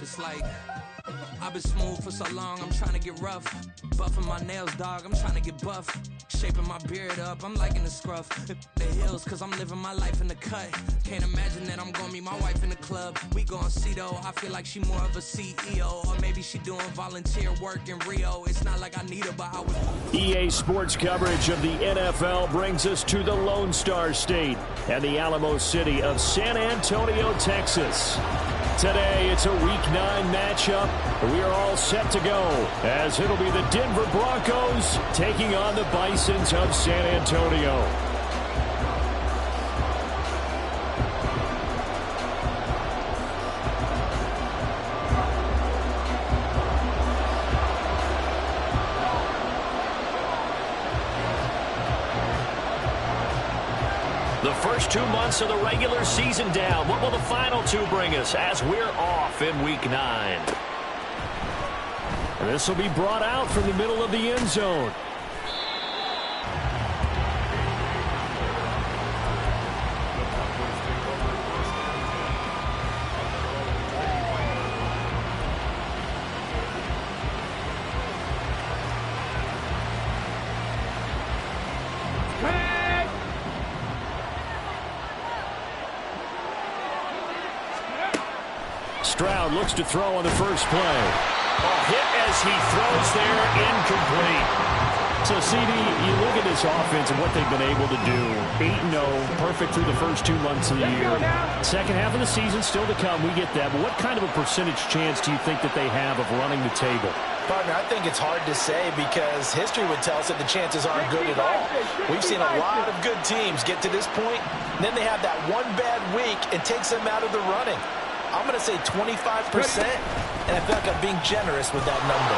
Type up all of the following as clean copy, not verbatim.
it's like I've been smooth for so long, I'm trying to get rough. Buffing my nails, dog, I'm trying to get buff. Shaping my beard up, I'm liking the scruff. The hills, cause I'm living my life in the cut. Can't imagine that I'm gonna meet my wife in the club. We gon' see though, I feel like she more of a CEO. Or maybe she doing volunteer work in Rio. It's not like I need her, but I was... EA Sports coverage of the NFL brings us to the Lone Star State and the Alamo city of San Antonio, Texas. Today, it's a Week 9 matchup. We are all set to go, as it'll be the Denver Broncos taking on the Bisons of San Antonio. The first 2 months of the regular season down. What will the final 2 bring us as we're off in Week 9? This will be brought out from the middle of the end zone. Stroud looks to throw on the first play. A hit as he throws there, incomplete. So, CD, you look at this offense and what they've been able to do. 8-0, perfect through the first 2 months of the year. Second half of the season still to come, we get that. But what kind of a percentage chance do you think that they have of running the table? Partner, I think it's hard to say because history would tell us that the chances aren't good at all. We've seen a lot of good teams get to this point, and then they have that one bad week and takes them out of the running. I'm going to say 25%, and I feel like I'm being generous with that number.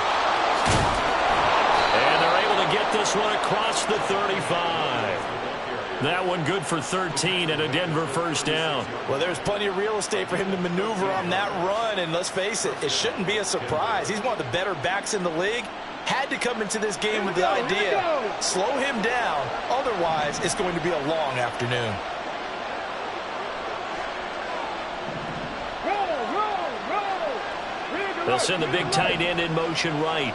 And they're able to get this one across the 35. That one good for 13 and a Denver first down. Well, there's plenty of real estate for him to maneuver on that run, and let's face it, it shouldn't be a surprise. He's one of the better backs in the league. Had to come into this game with the idea, slow him down, otherwise it's going to be a long afternoon. They'll send the big tight end in motion right.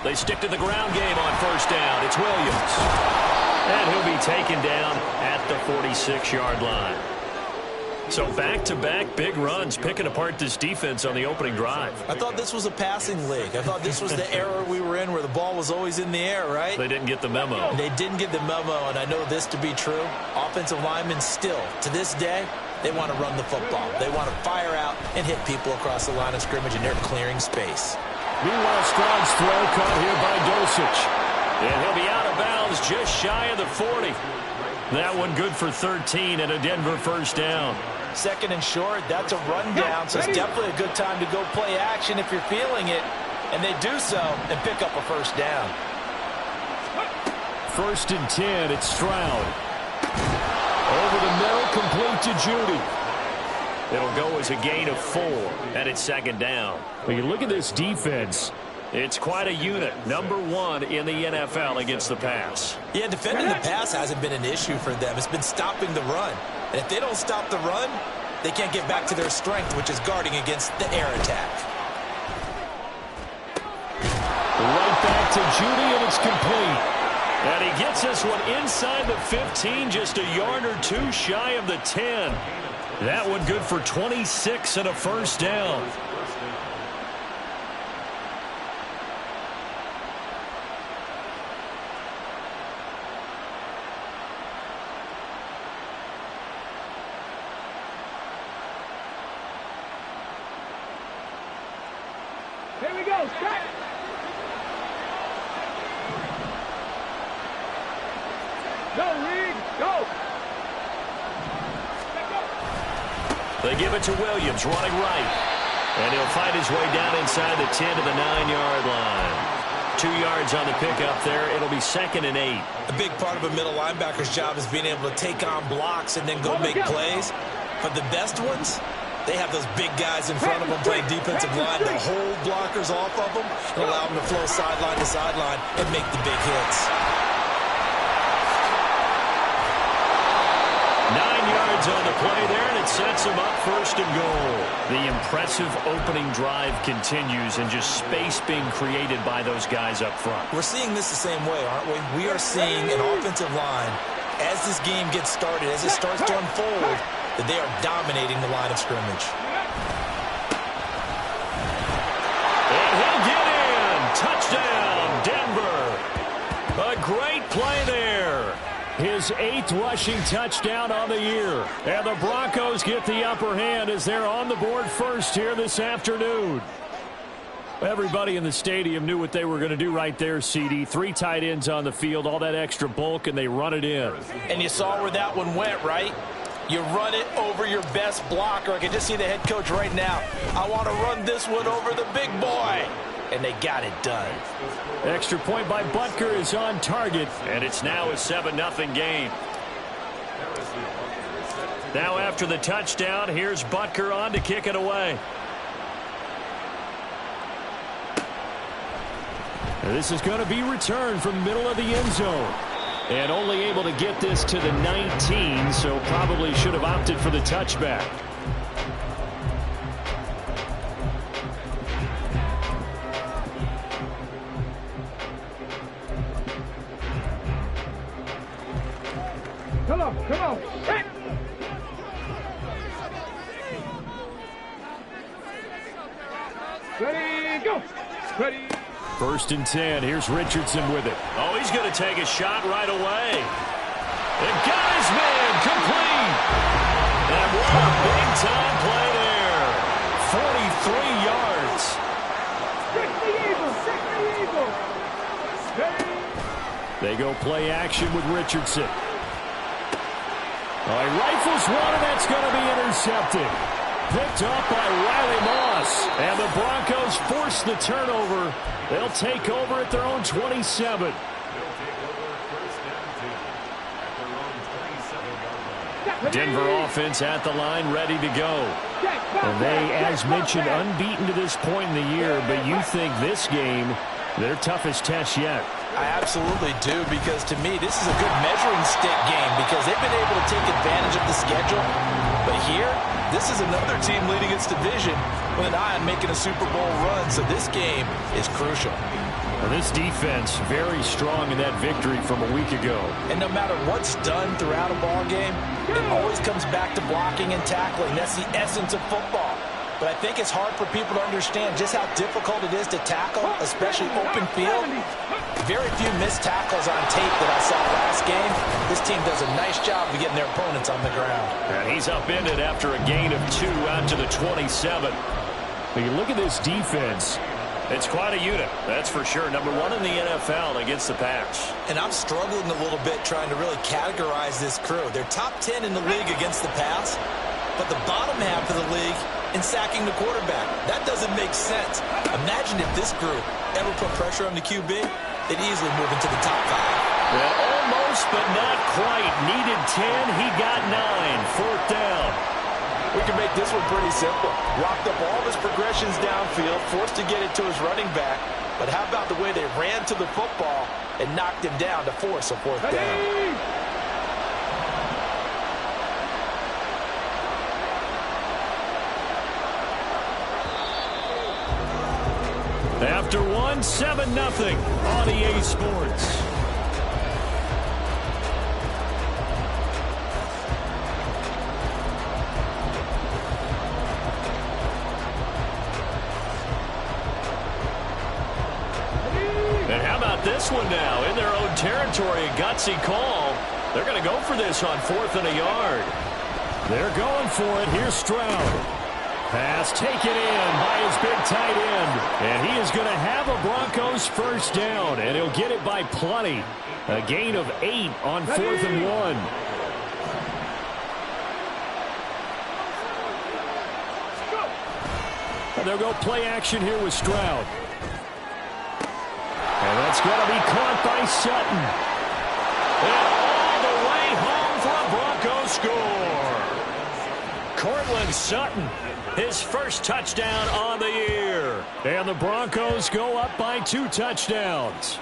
They stick to the ground game on first down. It's Williams. And he'll be taken down at the 46-yard line. So back-to-back big runs picking apart this defense on the opening drive. I thought this was a passing league. I thought this was the era we were in where the ball was always in the air, right? They didn't get the memo. They didn't get the memo, and I know this to be true. Offensive linemen still, to this day, they want to run the football. They want to fire out and hit people across the line of scrimmage, and they're clearing space. Meanwhile, Stroud's throw caught here by Dosich. And he'll be out of bounds just shy of the 40. That one good for 13 and a Denver first down. Second and short, that's a rundown, so it's definitely a good time to go play action if you're feeling it. And they do so and pick up a first down. First and 10, it's Stroud. Over the middle, complete to Judy. It'll go as a gain of 4, and it's second down. When you look at this defense, it's quite a unit. Number 1 in the NFL against the pass. Yeah, defending the pass hasn't been an issue for them. It's been stopping the run. And if they don't stop the run, they can't get back to their strength, which is guarding against the air attack. Right back to Judy, and it's complete. And he gets this one inside the 15, just a yard or 2 shy of the 10. That one good for 26 and a first down. Here we go, strike. Go, Reed, go. They give it to Williams, running right. And he'll find his way down inside the 10 to the 9-yard line. 2 yards on the pickup there. It'll be second and 8. A big part of a middle linebacker's job is being able to take on blocks and then go make plays. But the best ones, they have those big guys in front of them playing defensive line to hold blockers off of them and allow them to flow sideline to sideline and make the big hits. 9 yards hands on the play there, and it sets them up first and goal. The impressive opening drive continues, and just space being created by those guys up front. We're seeing this the same way, aren't we? We are seeing an offensive line, as this game gets started, as it starts to unfold, that they are dominating the line of scrimmage. And he'll get in. Touchdown, Denver. A great play there. His 8th rushing touchdown on the year. And the Broncos get the upper hand as they're on the board first here this afternoon. Everybody in the stadium knew what they were going to do right there, CD. 3 tight ends on the field, all that extra bulk, and they run it in. And you saw where that one went, right? You run it over your best blocker. I can just see the head coach right now. I want to run this one over the big boy. And they got it done. Extra point by Butker is on target, and it's now a 7-0 game. Now after the touchdown, here's Butker on to kick it away. This is going to be returned from the middle of the end zone. And only able to get this to the 19, so probably should have opted for the touchback. Come on. Set. Ready, go. Ready. 1st and 10. Here's Richardson with it. Oh, he's going to take a shot right away. And got his man complete. And what a big-time play there. 43 yards. Check the eagle. Ready. They go play action with Richardson. Oh, he rifles one, and that's going to be intercepted. Picked up by Riley Moss. And the Broncos force the turnover. They'll take over at their own 27. Denver offense at the line, ready to go. And they, as mentioned, unbeaten to this point in the year, but you think this game, their toughest test yet. I absolutely do, because to me, this is a good measuring stick game because they've been able to take advantage of the schedule. But here, this is another team leading its division with an eye on making a Super Bowl run, so this game is crucial. Well, this defense very strong in that victory from a week ago. And no matter what's done throughout a ball game, it always comes back to blocking and tackling. That's the essence of football. But I think it's hard for people to understand just how difficult it is to tackle, especially open field. Very few missed tackles on tape that I saw last game. This team does a nice job of getting their opponents on the ground. And he's upended after a gain of 2 out to the 27. When you look at this defense, it's quite a unit, that's for sure. Number 1 in the NFL against the pass. And I'm struggling a little bit trying to really categorize this crew. They're top 10 in the league against the pass, but the bottom half of the league in sacking the quarterback. That doesn't make sense. Imagine if this group ever put pressure on the QB, they'd easily move into the top 5. Well, almost, but not quite. Needed 10, he got 9. 4th down. We can make this one pretty simple. Locked up all of his progressions downfield, forced to get it to his running back. But how about the way they ran to the football and knocked him down to force a 4th down? After 1, 7-0 on EA Sports. And how about this one now? In their own territory, a gutsy call. They're going to go for this on 4th and a yard. They're going for it. Here's Stroud. Pass taken in by his big tight end. And he is going to have a Broncos 1st down. And he'll get it by plenty. A gain of 8 on 4th and 1. And they'll go play action here with Stroud. And that's going to be caught by Sutton. And all the way home for a Broncos score. Cortland Sutton, his 1st touchdown on the year. And the Broncos go up by 2 touchdowns.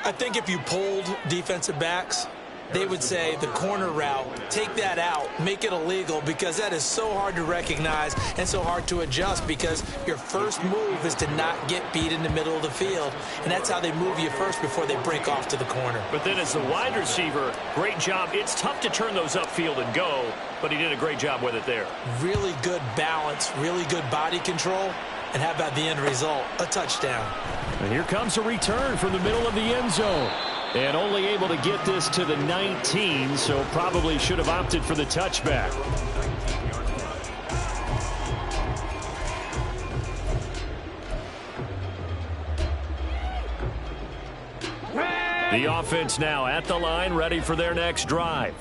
I think if you polled defensive backs they would say the corner route, take that out, make it illegal, because that is so hard to recognize and so hard to adjust, because your first move is to not get beat in the middle of the field, and that's how they move you first before they break off to the corner. But then as the wide receiver, great job. It's tough to turn those upfield and go, but he did a great job with it there. Really good balance, really good body control, and how about the end result? A touchdown. And here comes a return from the middle of the end zone. And only able to get this to the 19, so probably should have opted for the touchback. The offense now at the line, ready for their next drive.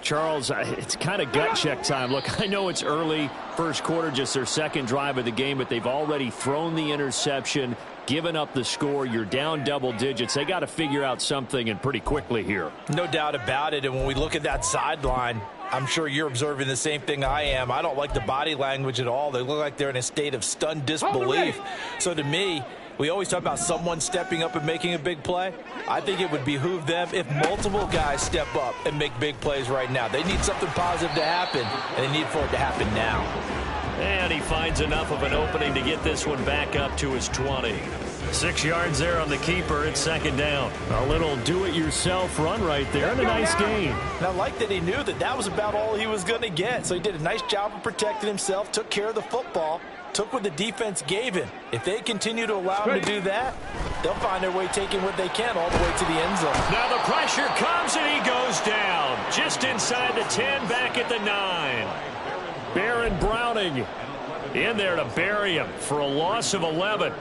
Charles, it's kind of gut check time. Look, I know it's early, first quarter, just their second drive of the game, but they've already thrown the interception, given up the score. You're down double digits. They got to figure out something, and pretty quickly here. No doubt about it. And when we look at that sideline, I'm sure you're observing the same thing I am. I don't like the body language at all. They look like they're in a state of stunned disbelief. So to me, we always talk about someone stepping up and making a big play. I think it would behoove them if multiple guys step up and make big plays right now. They need something positive to happen, and they need for it to happen now. And he finds enough of an opening to get this one back up to his 20. 6 yards there on the keeper. It's second down. A little do-it-yourself run right there, and a nice gain. And I like that he knew that that was about all he was going to get. So he did a nice job of protecting himself, took care of the football, took what the defense gave him. If they continue to allow him to do that, they'll find their way taking what they can all the way to the end zone. Now the pressure comes, and he goes down. Just inside the 10, back at the 9. Baron Browning in there to bury him for a loss of 11.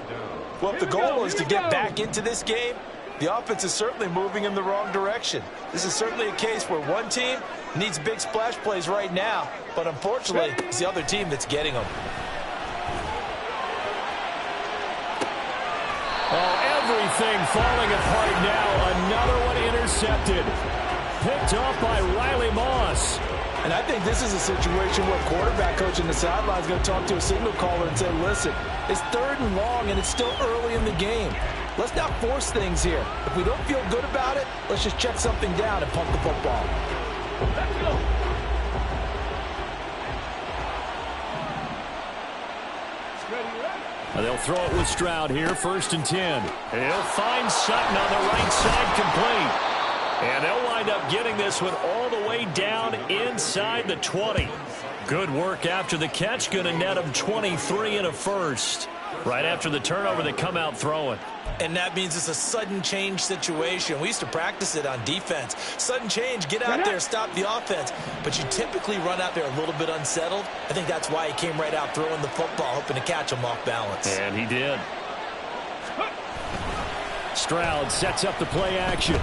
Well, if the goal is to get back into this game, the offense is certainly moving in the wrong direction. This is certainly a case where one team needs big splash plays right now, but unfortunately, it's the other team that's getting them. Oh, everything falling apart now. Another one intercepted. Picked off by Riley Moss. And I think this is a situation where quarterback coach in the sideline is going to talk to a signal caller and say, listen, it's 3rd and long, and it's still early in the game. Let's not force things here. If we don't feel good about it, let's just check something down and pump the football. Let's go. They'll throw it with Stroud here, 1st and 10. He'll find Sutton on the right side, complete. And they'll wind up getting this one all the way down inside the 20. Good work after the catch. Going to net them 23 and a first. Right after the turnover, they come out throwing. And that means it's a sudden change situation. We used to practice it on defense. Sudden change, get out there, stop the offense. But you typically run out there a little bit unsettled. I think that's why he came right out throwing the football, hoping to catch him off balance. And he did. Stroud sets up the play action.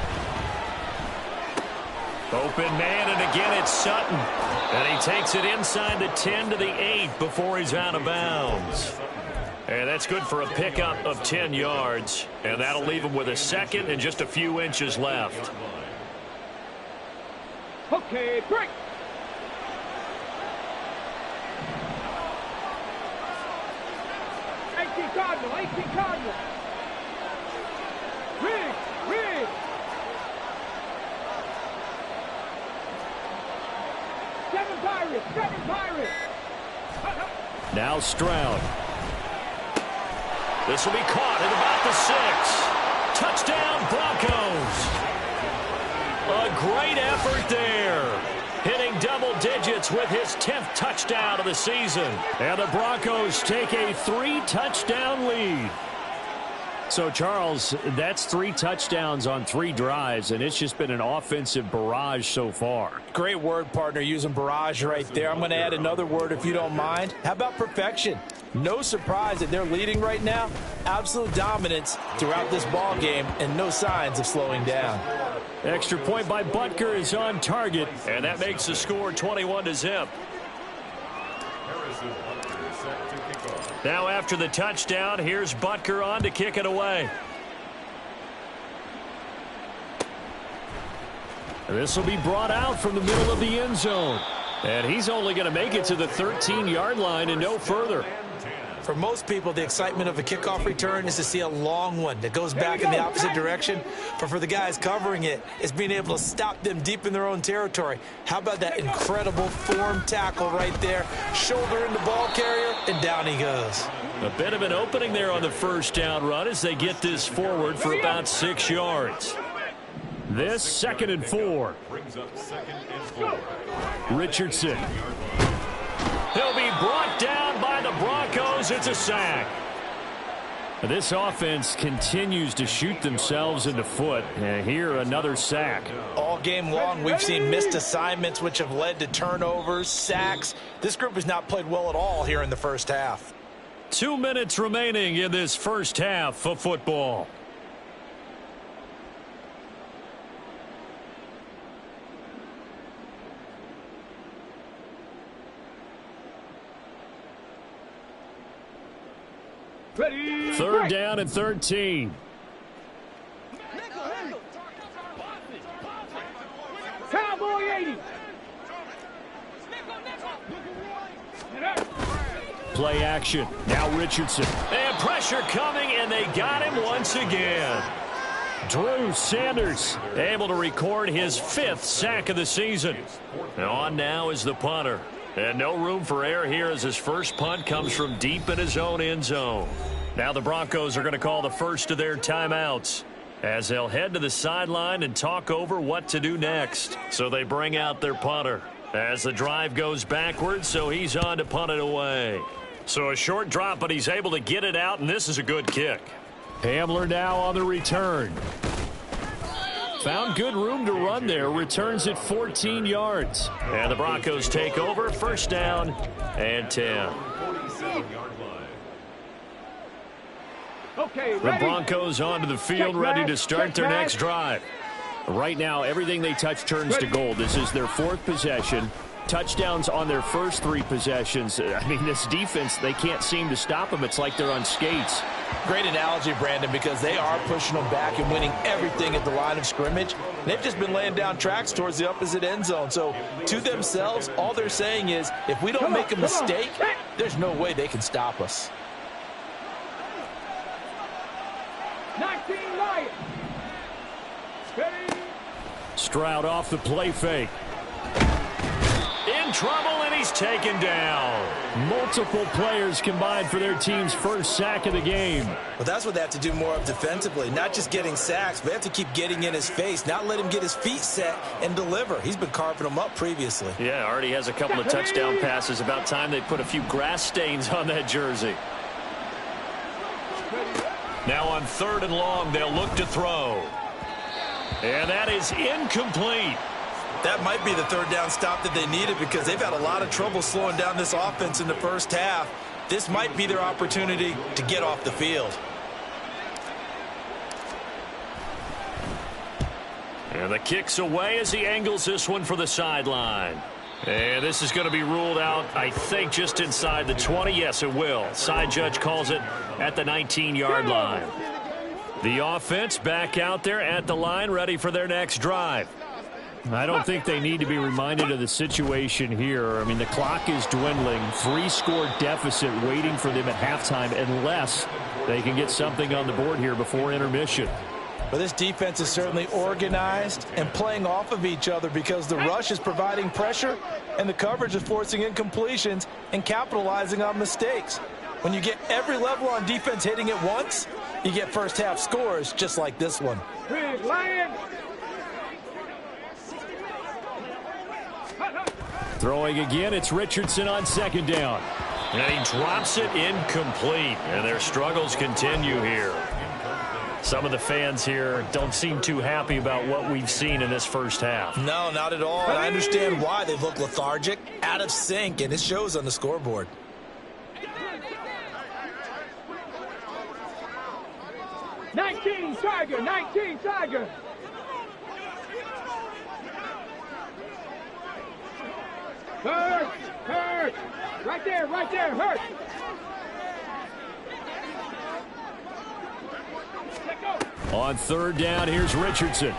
Open man, and again it's Sutton. And he takes it inside the 10 to the 8 before he's out of bounds. And that's good for a pickup of 10 yards. And that'll leave him with a second and just a few inches left. Okay, break. Cardinal. Rig. Seven Pirates. Now Stroud. This will be caught at about the 6. Touchdown, Broncos. A great effort there. Hitting double digits with his 10th touchdown of the season. And the Broncos take a 3-touchdown lead. So, Charles, that's 3 touchdowns on 3 drives, and it's just been an offensive barrage so far. Great word, partner, using barrage right there. I'm going to add another word if you don't mind. How about perfection? No surprise that they're leading right now. Absolute dominance throughout this ball game, and no signs of slowing down. Extra point by Butker is on target, and that makes the score 21-0. Now after the touchdown, here's Butker on to kick it away. This will be brought out from the middle of the end zone. And he's only going to make it to the 13-yard line and no further. For most people, the excitement of a kickoff return is to see a long one that goes back in the opposite direction. But for the guys covering it, it's being able to stop them deep in their own territory. How about that incredible form tackle right there? Shoulder in the ball carrier, and down he goes. A bit of an opening there on the first down run as they get this forward for about 6 yards. This 2nd and 4. Richardson. He'll be brought down by the Broncos. It's a sack. This offense continues to shoot themselves in the foot. And here, another sack. All game long, we've seen missed assignments, which have led to turnovers, sacks. This group has not played well at all here in the first half. 2 minutes remaining in this first half of football. Ready. 3rd down and 13. Cowboy 80. Play action. Now Richardson. And pressure coming, and they got him once again. Drew Sanders able to record his 5th sack of the season. And on now is the punter. And no room for error here as his first punt comes from deep in his own end zone. Now the Broncos are going to call the first of their timeouts as they'll head to the sideline and talk over what to do next. So they bring out their punter as the drive goes backwards, so he's on to punt it away. So a short drop, but he's able to get it out, and this is a good kick. Hamler now on the return. Found good room to run there. Returns at 14 yards. And the Broncos take over. 1st down and 10. Okay, The Broncos onto the field, ready to start their next drive. Right now, everything they touch turns to gold. This is their 4th possession. Touchdowns on their first 3 possessions. I mean, this defense, they can't seem to stop them. It's like they're on skates. Great analogy, Brandon, because they are pushing them back and winning everything at the line of scrimmage. They've just been laying down tracks towards the opposite end zone. So to themselves, all they're saying is, if we don't make a mistake, there's no way they can stop us. 19 Lions. Ready. Stroud off the play fake. In trouble, and he's taken down. Multiple players combined for their team's first sack of the game. Well, that's what they have to do more of defensively. Not just getting sacks, but they have to keep getting in his face, not let him get his feet set and deliver. He's been carving them up previously. Yeah, already has a couple of touchdown passes. About time they put a few grass stains on that jersey. Now on 3rd and long, they'll look to throw. And that is incomplete. That might be the 3rd down stop that they needed because they've had a lot of trouble slowing down this offense in the first half. This might be their opportunity to get off the field. And the kick's away as he angles this one for the sideline. And this is going to be ruled out, I think, just inside the 20. Yes, it will. Side judge calls it at the 19-yard line. The offense back out there at the line, ready for their next drive. I don't think they need to be reminded of the situation here. I mean, the clock is dwindling. 3-score deficit waiting for them at halftime unless they can get something on the board here before intermission. But this defense is certainly organized and playing off of each other because the rush is providing pressure and the coverage is forcing incompletions and capitalizing on mistakes. When you get every level on defense hitting at once, you get first half scores just like this one. Big Lion. Throwing again, it's Richardson on 2nd down. And he drops it incomplete. And their struggles continue here. Some of the fans here don't seem too happy about what we've seen in this first half. No, not at all. And I understand why they look lethargic, out of sync, and it shows on the scoreboard. Nineteen Tiger. 19 Tiger. Hurt. Right there, hurt. On 3rd down, here's Richardson.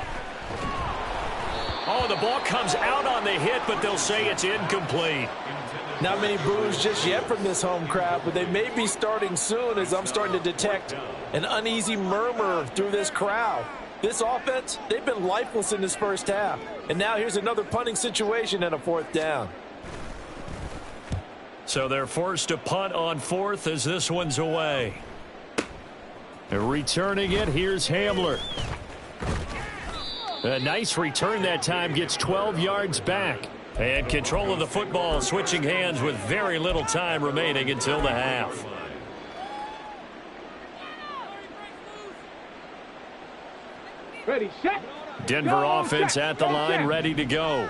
Oh, the ball comes out on the hit, but they'll say it's incomplete. Not many boos just yet from this home crowd, but they may be starting soon as I'm starting to detect an uneasy murmur through this crowd. This offense, they've been lifeless in this first half. And now here's another punting situation and a 4th down. So they're forced to punt on 4th as this one's away. They're returning it. Here's Hamler. A nice return that time, gets 12 yards back. And control of the football, switching hands with very little time remaining until the half. Ready, set. Denver offense at the line, ready to go.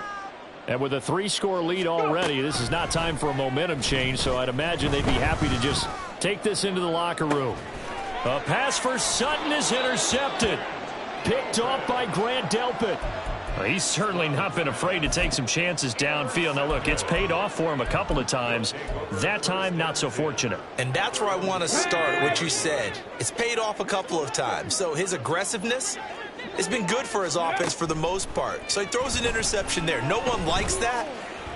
And with a 3-score lead already, this is not time for a momentum change, so I'd imagine they'd be happy to just take this into the locker room. A pass for Sutton is intercepted. Picked off by Grant Delpit. Well, he's certainly not been afraid to take some chances downfield. Now, look, it's paid off for him a couple of times. That time, not so fortunate. And that's where I want to start, what you said. It's paid off a couple of times. So his aggressiveness has been good for his offense for the most part. So he throws an interception there. No one likes that,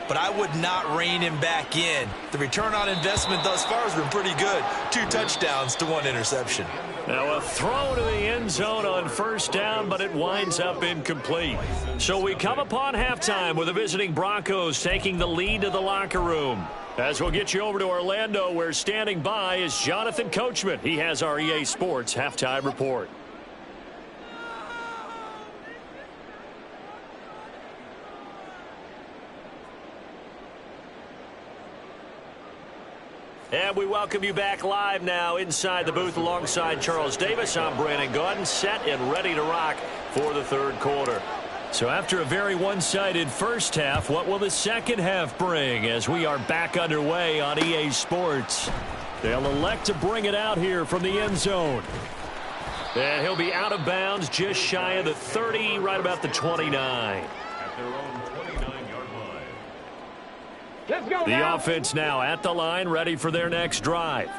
but I would not rein him back in. The return on investment thus far has been pretty good. 2 touchdowns to 1 interception. Now a throw to the end zone on 1st down, but it winds up incomplete. So we come upon halftime with the visiting Broncos taking the lead to the locker room. As we'll get you over to Orlando, where standing by is Jonathan Coachman. He has our EA Sports halftime report. And we welcome you back live now inside the booth alongside Charles Davis. I'm Brandon Gaudin, set and ready to rock for the 3rd quarter. So after a very one-sided first half, what will the second half bring as we are back underway on EA Sports? They'll elect to bring it out here from the end zone. And he'll be out of bounds just shy of the 30, right about the 29. At their own 29-yard line. Let's go The now. offense now at the line, ready for their next drive.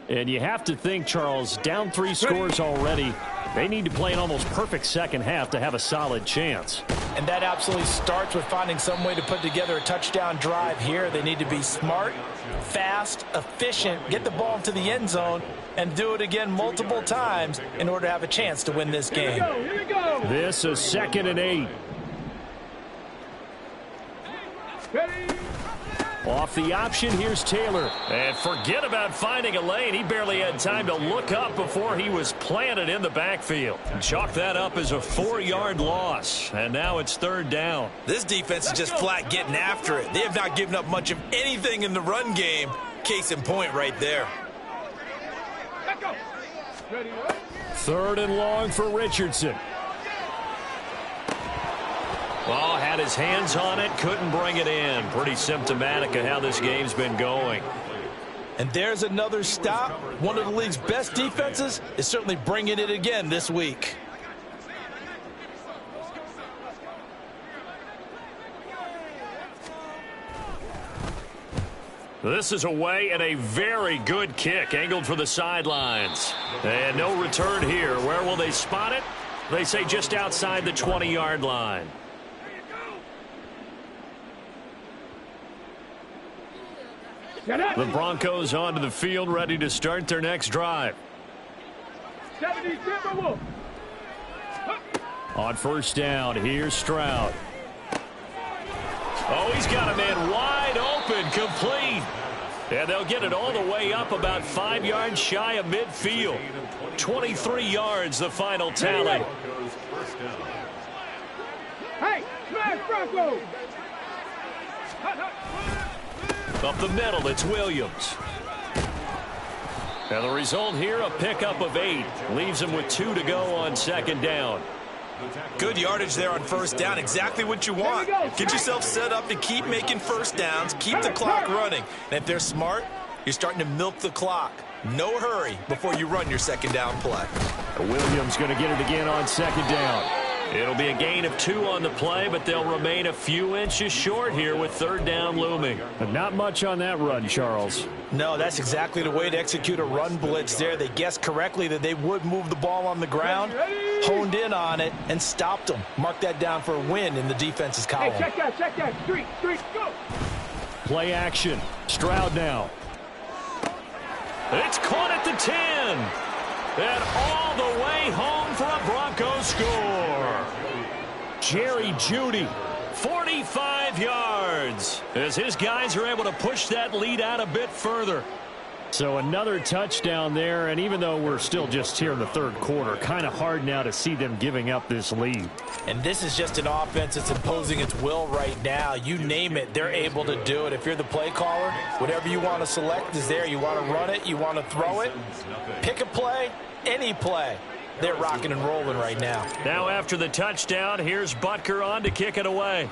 And you have to think, Charles, down 3 scores already. They need to play an almost perfect second half to have a solid chance. And that absolutely starts with finding some way to put together a touchdown drive here. They need to be smart, fast, efficient, get the ball into the end zone, and do it again multiple times in order to have a chance to win this game. Here we go. This is 2nd and 8. Ready. Off the option, here's Taylor. And forget about finding a lane. He barely had time to look up before he was planted in the backfield. Chalk that up as a 4-yard loss. And now it's 3rd down. This defense is just flat getting after it. They have not given up much of anything in the run game. Case in point right there. Let's go. Ready. 3rd and long for Richardson. Well, had his hands on it, couldn't bring it in. Pretty symptomatic of how this game's been going. And there's another stop. One of the league's best defenses is certainly bringing it again this week. This is away and a very good kick, angled for the sidelines. And no return here. Where will they spot it? They say just outside the 20-yard line. The Broncos onto the field, ready to start their next drive. 70 Timberwolves. On 1st down, here's Stroud. Oh, he's got a man wide open, complete. And they'll get it all the way up about 5 yards shy of midfield. 23 yards, the final tally. Hey, smash Broncos. Up the middle, it's Williams. And the result here, a pickup of 8. Leaves him with 2 to go on 2nd down. Good yardage there on 1st down. Exactly what you want. Get yourself set up to keep making 1st downs, keep the clock running. And if they're smart, you're starting to milk the clock. No hurry before you run your 2nd down play. Williams going to get it again on 2nd down. It'll be a gain of 2 on the play, but they'll remain a few inches short here with 3rd down looming. But not much on that run, Charles. No, that's exactly the way to execute a run blitz there. They guessed correctly that they would move the ball on the ground, honed in on it, and stopped them. Mark that down for a win in the defense's column. Hey, check that, street, go. Play action. Stroud now. It's caught at the 10. And all the way home for a Broncos score. Jerry Jeudy, 45 yards, as his guys are able to push that lead out a bit further. So another touchdown there, and even though we're still just here in the third quarter, kind of hard now to see them giving up this lead. And this is just an offense that's imposing its will right now. You name it, they're able to do it. If you're the play caller, whatever you want to select is there. You want to run it, you want to throw it, pick a play, any play. They're rocking and rolling right now. Now after the touchdown, here's Butker on to kick it away.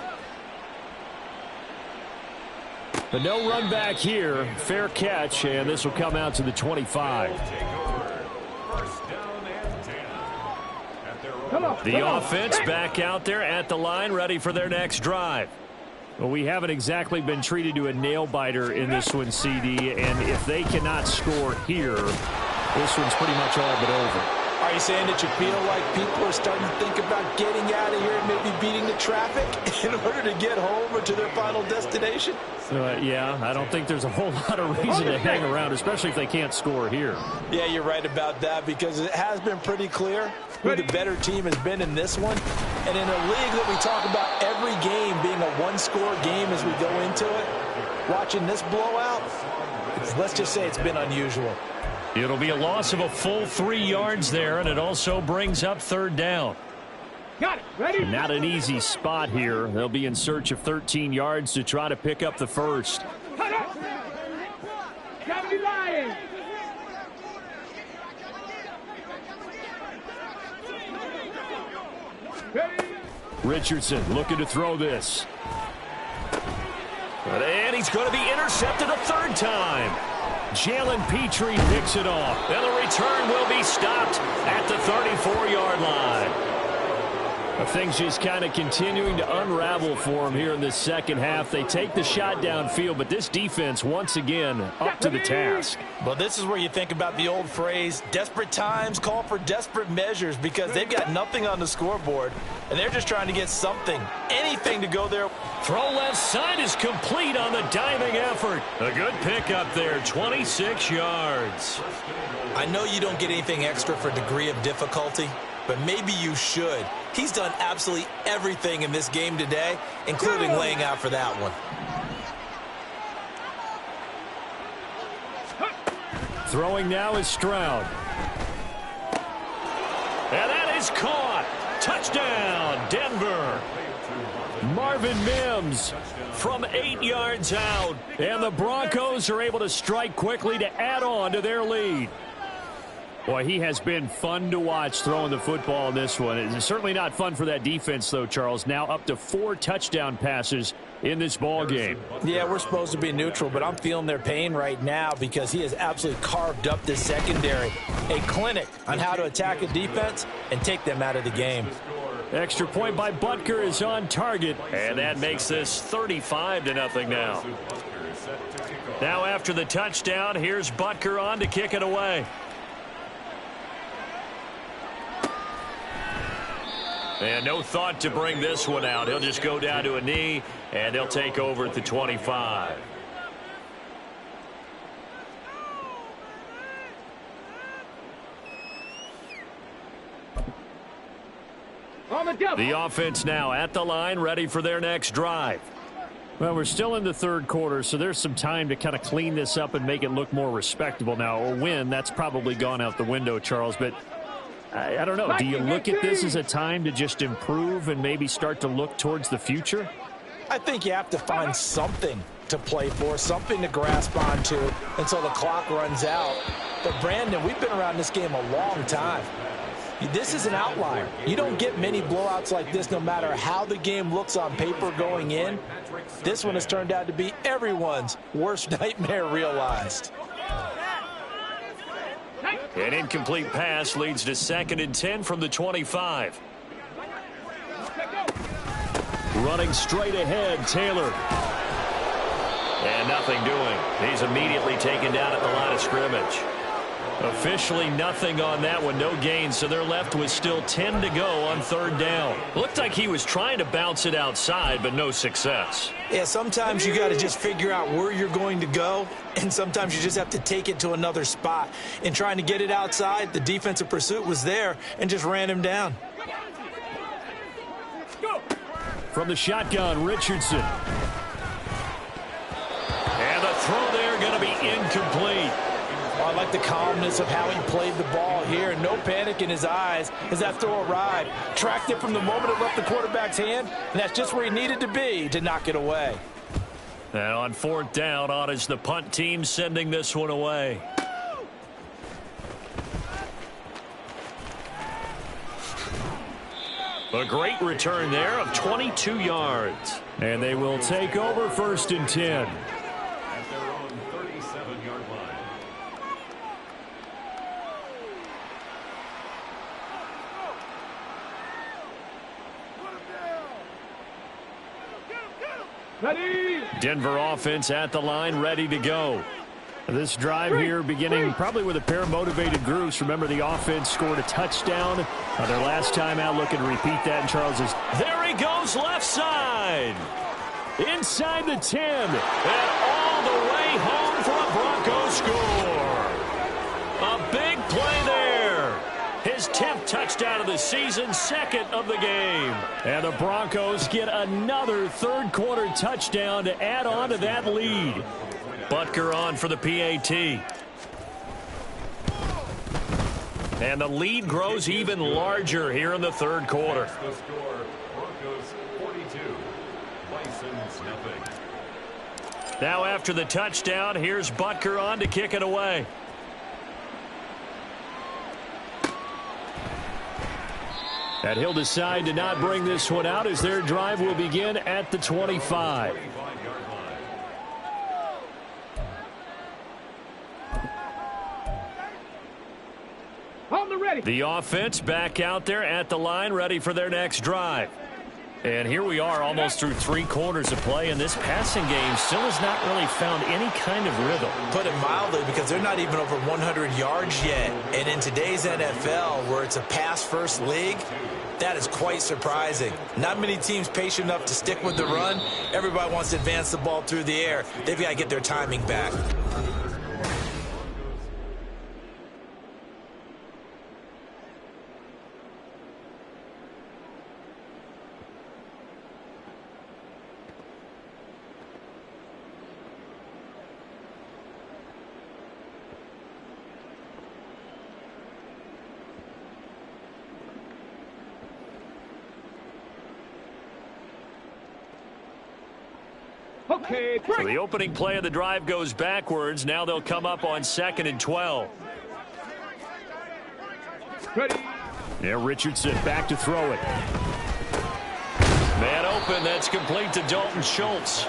But no run back here. Fair catch, and this will come out to the 25. The offense back out there at the line, ready for their next drive. Well, we haven't exactly been treated to a nail-biter in this one, CD, and if they cannot score here, this one's pretty much all but over. Are you saying that you feel like people are starting to think about getting out of here and maybe beating the traffic in order to get home or to their final destination? Yeah, I don't think there's a whole lot of reason to hang around, especially if they can't score here. Yeah, you're right about that, because it has been pretty clear who the better team has been in this one. And in a league that we talk about every game being a one-score game as we go into it, watching this blowout, let's just say it's been unusual. It'll be a loss of a full 3 yards there, and it also brings up third down. Got it. Ready? Not an easy spot here. They'll be in search of 13 yards to try to pick up the first. Cut up. 70 Lions. Ready? Richardson looking to throw this. And he's going to be intercepted a third time. Jalen Petrie picks it off. And the return will be stopped at the 34-yard line. Things just kind of continuing to unravel for them here in this second half. They take the shot downfield, but this defense, once again, up to the task. Well, this is where you think about the old phrase, desperate times call for desperate measures, because they've got nothing on the scoreboard, and they're just trying to get something, anything to go there. Throw left side is complete on the diving effort. A good pickup there, 26 yards. I know you don't get anything extra for degree of difficulty, but maybe you should. He's done absolutely everything in this game today, including laying out for that one. Throwing now is Stroud. And that is caught. Touchdown, Denver. Marvin Mims from 8 yards out. And the Broncos are able to strike quickly to add on to their lead. Boy, he has been fun to watch throwing the football in this one. It's certainly not fun for that defense, though, Charles. Now up to 4 touchdown passes in this ball game. Yeah, we're supposed to be neutral, but I'm feeling their pain right now because he has absolutely carved up this secondary. A clinic on how to attack a defense and take them out of the game. Extra point by Butker is on target, and that makes this 35-0 now. Now after the touchdown, here's Butker on to kick it away. And no thought to bring this one out. He'll just go down to a knee, and they'll take over at the 25. The offense now at the line, ready for their next drive. Well, we're still in the third quarter, so there's some time to kind of clean this up and make it look more respectable. Now, a win, that's probably gone out the window, Charles, but I don't know. Do you look at this as a time to just improve and maybe start to look towards the future? I think you have to find something to play for, something to grasp onto until the clock runs out. But, Brandon, we've been around this game a long time. This is an outlier. You don't get many blowouts like this no matter how the game looks on paper going in. This one has turned out to be everyone's worst nightmare realized. An incomplete pass leads to 2nd and 10 from the 25. Running straight ahead, Taylor. And nothing doing. He's immediately taken down at the line of scrimmage. Officially nothing on that one, no gain, so they're left with still 10 to go on third down. Looked like he was trying to bounce it outside, but no success. Yeah, sometimes you got to just figure out where you're going to go, and sometimes you just have to take it to another spot. In trying to get it outside, the defensive pursuit was there and just ran him down. From the shotgun, Richardson. And the throw there going to be incomplete. I like the calmness of how he played the ball here. No panic in his eyes as that throw arrived. Tracked it from the moment it left the quarterback's hand, and that's just where he needed to be to knock it away. And on fourth down, on is the punt team sending this one away. A great return there of 22 yards. And they will take over first and 10. At their own 37-yard line. Ready. Denver offense at the line, ready to go. This drive here beginning probably with a pair of motivated groups. Remember, the offense scored a touchdown their last time out. Looking to repeat that in Charles's. There he goes, left side. Inside the 10. And all the way home for a Broncos score. A big play there. His 10th touchdown of the season, second of the game. And the Broncos get another third-quarter touchdown to add on to that lead. Butker on for the PAT. And the lead grows even larger here in the third quarter. The score, Broncos 42, Bison's nothing. Now after the touchdown, here's Butker on to kick it away. And he'll decide to not bring this one out as their drive will begin at the 25. The offense back out there at the line, ready for their next drive. And here we are almost through 3 quarters of play, and this passing game still has not really found any kind of rhythm. Put it mildly, because they're not even over 100 yards yet. And in today's NFL, where it's a pass-first league, that is quite surprising. Not many teams patient enough to stick with the run. Everybody wants to advance the ball through the air. They've got to get their timing back. Okay, So the opening play of the drive goes backwards. Now they'll come up on 2nd and 12. ready. Yeah, Richardson back to throw it. Man open, that's complete to Dalton Schultz.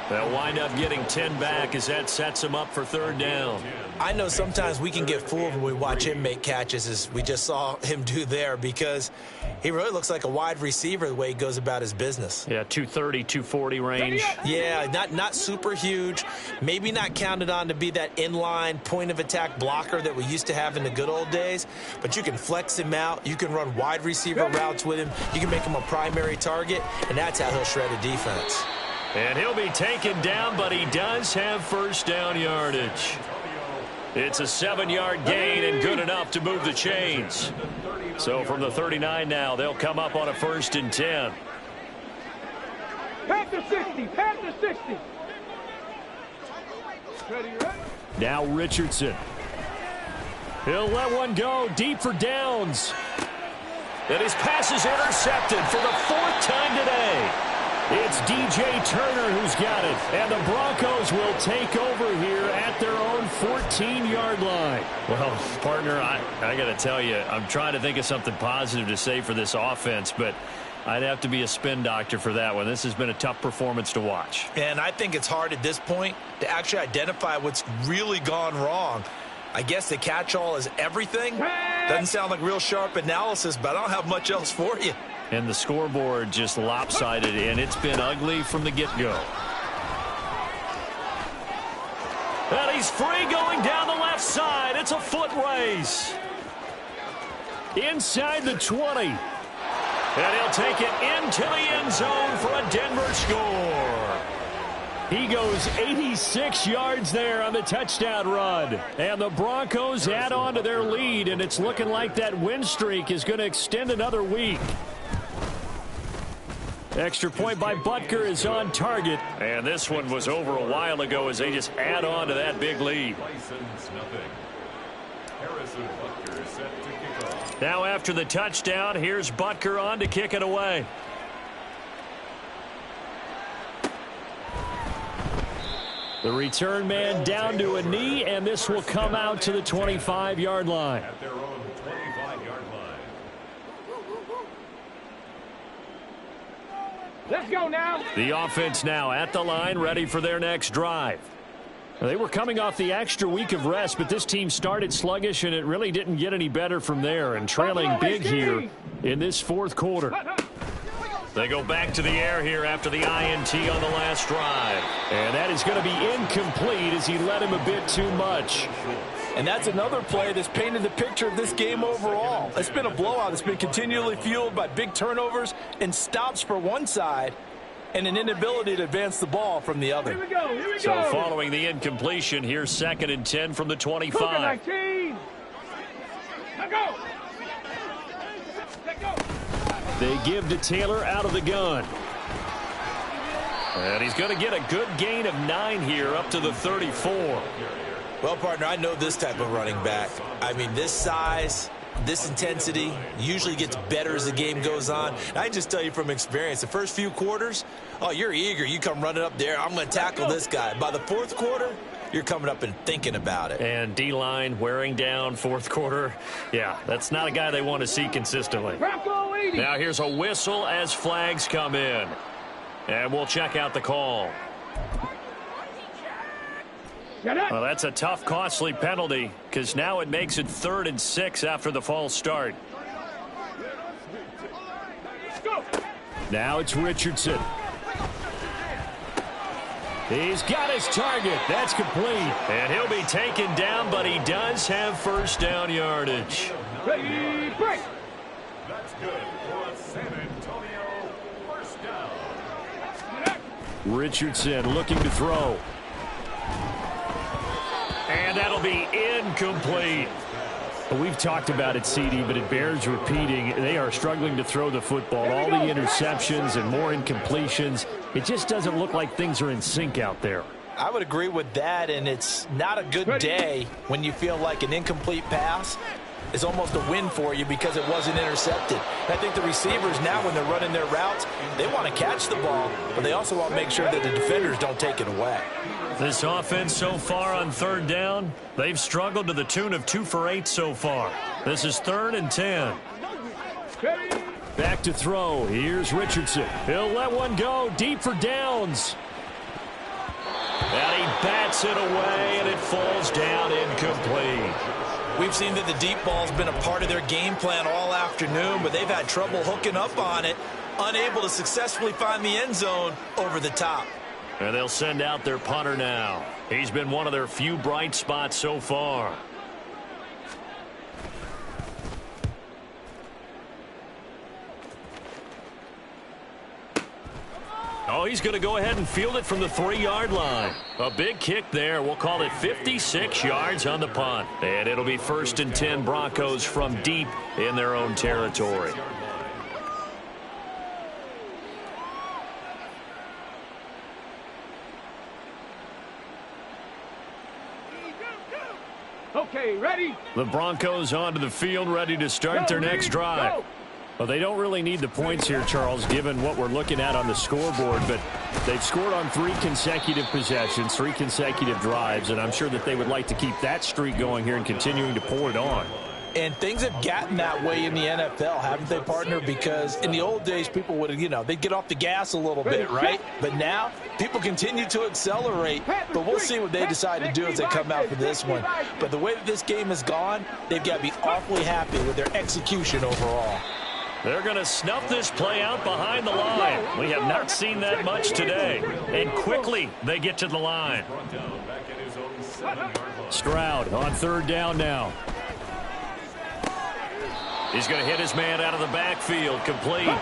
They'll wind up getting 10 back as that sets him up for third down. I know sometimes we can get fooled when we watch him make catches, as we just saw him do there, because he really looks like a wide receiver the way he goes about his business. Yeah, 230, 240 range. Yeah, not super huge. Maybe not counted on to be that inline point-of-attack blocker that we used to have in the good old days, but you can flex him out. You can run wide receiver routes with him. You can make him a primary target, and that's how he'll shred a defense. And he'll be taken down, but he does have first down yardage. It's a 7-yard gain and good enough to move the chains. So from the 39 now, they'll come up on a 1st and 10. Panther 60, Panther 60. Ready, ready. Now Richardson. He'll let one go deep for downs. And his pass is intercepted for the 4th time today. It's DJ Turner who's got it. And the Broncos will take over here at their own 14-yard line. Well, partner, I got to tell you, I'm trying to think of something positive to say for this offense, but I'd have to be a spin doctor for that one. This has been a tough performance to watch. And I think it's hard at this point to actually identify what's really gone wrong. I guess the catch-all is everything. Doesn't sound like real sharp analysis, but I don't have much else for you. And the scoreboard just lopsided, and it's been ugly from the get-go. And he's free going down the left left side. It's a foot race. Inside the 20. And he'll take it into the end zone for a Denver score. He goes 86 yards there on the touchdown run. And the Broncos add on to their lead, and it's looking like that win streak is going to extend another week. Extra point by Butker is on target. And this one was over a while ago as they just add on to that big lead. Now after the touchdown, here's Butker on to kick it away. The return man down to a knee, and this will come out to the 25-yard line. At their own 25-yard line. Let's go now. The offense now at the line, ready for their next drive. They were coming off the extra week of rest, but this team started sluggish, and it really didn't get any better from there, and trailing big here in this fourth quarter. They go back to the air here after the INT on the last drive. And that is going to be incomplete as he led him a bit too much. And that's another play that's painted the picture of this game overall. It's been a blowout. It's been continually fueled by big turnovers and stops for one side and an inability to advance the ball from the other. Here we go. Here we So go. following the incompletion, here's 2nd and 10 from the 25. 19. Let go. Let go. They give to Taylor out of the gun. And he's going to get a good gain of 9 here up to the 34. Well, partner, I know this type of running back. I mean, this size, this intensity usually gets better as the game goes on. And I just tell you from experience, the first few quarters, oh, you're eager. You come running up there. I'm going to tackle this guy. By the fourth quarter, you're coming up and thinking about it. And D-line wearing down fourth quarter. Yeah, that's not a guy they want to see consistently. Now here's a whistle as flags come in. And we'll check out the call. Well, that's a tough, costly penalty because now it makes it 3rd and 6 after the false start. Now it's Richardson. He's got his target. That's complete. And he'll be taken down, but he does have first down yardage. Ready, break. That's good for a San Antonio first down. Richardson looking to throw. And that'll be incomplete. We've talked about it, CD, but it bears repeating. They are struggling to throw the football. All the interceptions and more incompletions. It just doesn't look like things are in sync out there. I would agree with that, and it's not a good day when you feel like an incomplete pass is almost a win for you because it wasn't intercepted. And I think the receivers now, when they're running their routes, they want to catch the ball, but they also want to make sure that the defenders don't take it away. This offense so far on 3rd down, they've struggled to the tune of 2 for 8 so far. This is 3rd and 10. Back to throw. Here's Richardson. He'll let one go deep for downs. And he bats it away, and it falls down incomplete. We've seen that the deep ball's been a part of their game plan all afternoon, but they've had trouble hooking up on it, unable to successfully find the end zone over the top. And they'll send out their punter now. He's been one of their few bright spots so far. Oh, he's going to go ahead and field it from the 3-yard line. A big kick there. We'll call it 56 yards on the punt. And it'll be 1st and 10 Broncos from deep in their own territory. Okay, ready? The Broncos onto the field, ready to start their next drive. Well, they don't really need the points here, Charles, given what we're looking at on the scoreboard, but they've scored on 3 consecutive possessions, 3 consecutive drives, and I'm sure that they would like to keep that streak going here and continuing to pour it on. And things have gotten that way in the NFL, haven't they, partner? Because in the old days, people would, they'd get off the gas a little bit, right? But now, people continue to accelerate. But we'll see what they decide to do as they come out for this one. But the way that this game has gone, they've got to be awfully happy with their execution overall. They're going to snuff this play out behind the line. We have not seen that much today. And quickly, they get to the line. Brought down back at his own 7-yard line. Stroud on third down now. He's going to hit his man out of the backfield. Complete.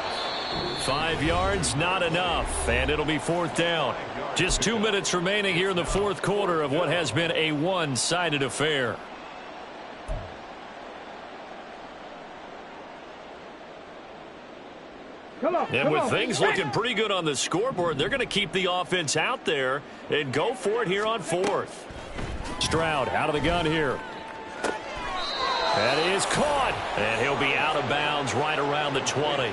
5 yards, not enough. And it'll be fourth down. Just 2 minutes remaining here in the fourth quarter of what has been a one-sided affair. And with things looking pretty good on the scoreboard, they're going to keep the offense out there and go for it here on fourth. Stroud out of the gun here. That is caught. And he'll be out of bounds right around the 20.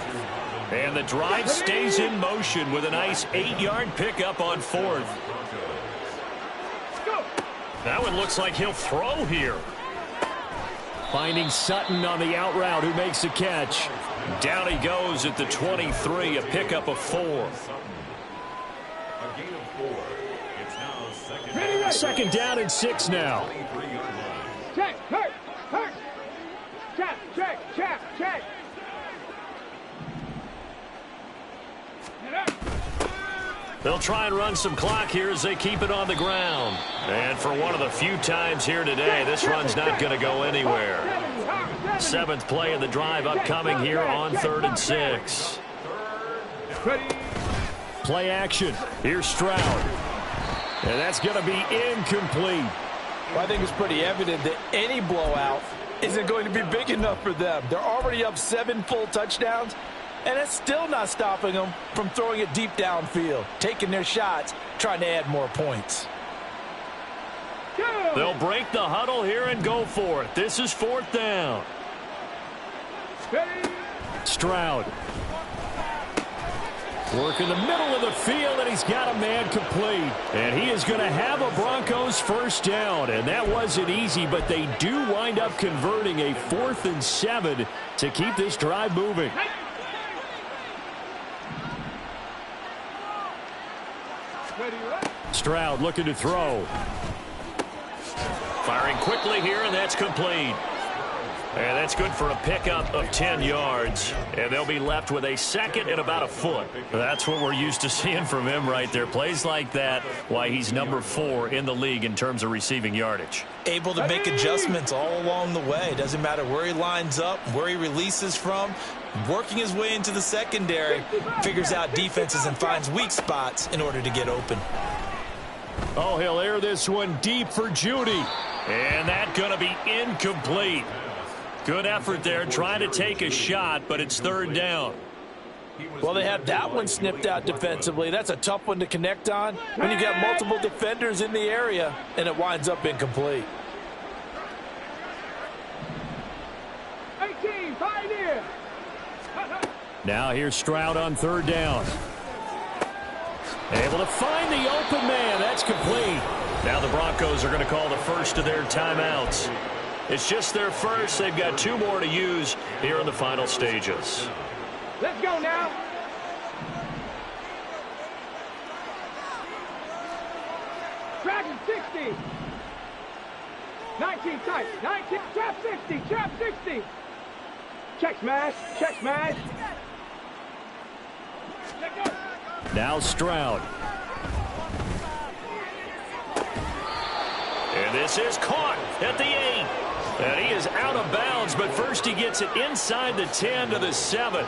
And the drive stays in motion with a nice 8-yard pickup on fourth. That one looks like he'll throw here. Finding Sutton on the out route, who makes the catch. Down he goes at the 23, a pickup of 4. Second down and 6 now. Check, hurt. Check. They'll try and run some clock here as they keep it on the ground. And for one of the few times here today, this run's not going to go anywhere. 7th play of the drive upcoming here on 3rd and 6. Play action. Here's Stroud. And that's going to be incomplete. Well, I think it's pretty evident that any blowout isn't going to be big enough for them. They're already up 7 full touchdowns, and it's still not stopping them from throwing it deep downfield, taking their shots, trying to add more points. They'll break the huddle here and go for it. This is 4th down. Stroud. Work in the middle of the field, and he's got a man complete. And he is going to have a Broncos first down. And that wasn't easy, but they do wind up converting a 4th and 7 to keep this drive moving. Stroud looking to throw. Firing quickly here, and that's complete. And that's good for a pickup of 10 yards. And they'll be left with a second and about a foot. That's what we're used to seeing from him right there. Plays like that, why he's number 4 in the league in terms of receiving yardage. Able to make adjustments all along the way. Doesn't matter where he lines up, where he releases from. Working his way into the secondary, figures out defenses and finds weak spots in order to get open. Oh, he'll air this one deep for Judy. And that's going to be incomplete. Good effort there, trying to take a shot, but it's 3rd down. Well, they have that one snipped out defensively. That's a tough one to connect on when you got multiple defenders in the area, and it winds up incomplete. 18, Pioneer. Now here's Stroud on 3rd down. Able to find the open man. That's complete. Now the Broncos are going to call the first of their timeouts. It's just their first. They've got 2 more to use here in the final stages. Let's go now. Dragon 60. 19 tight. 19. Trap 60. Trap 60. Check smash. Check smash. Let go. Now Stroud. And this is caught at the 8. And he is out of bounds, but first he gets it inside the 10 to the 7.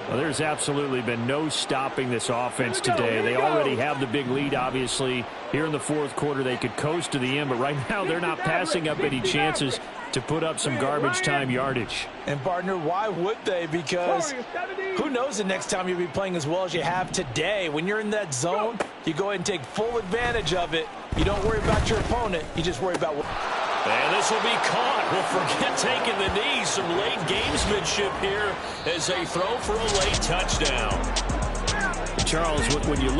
Well, there's absolutely been no stopping this offense today. They already have the big lead, obviously. Here in the fourth quarter, they could coast to the end, but right now they're not passing up any chances to put up some garbage time yardage. And, partner, why would they? Because who knows the next time you'll be playing as well as you have today. When you're in that zone, you go ahead and take full advantage of it. You don't worry about your opponent. You just worry about what... And this will be caught. We'll forget taking the knee. Some late gamesmanship here as they throw for a late touchdown. Charles, when you look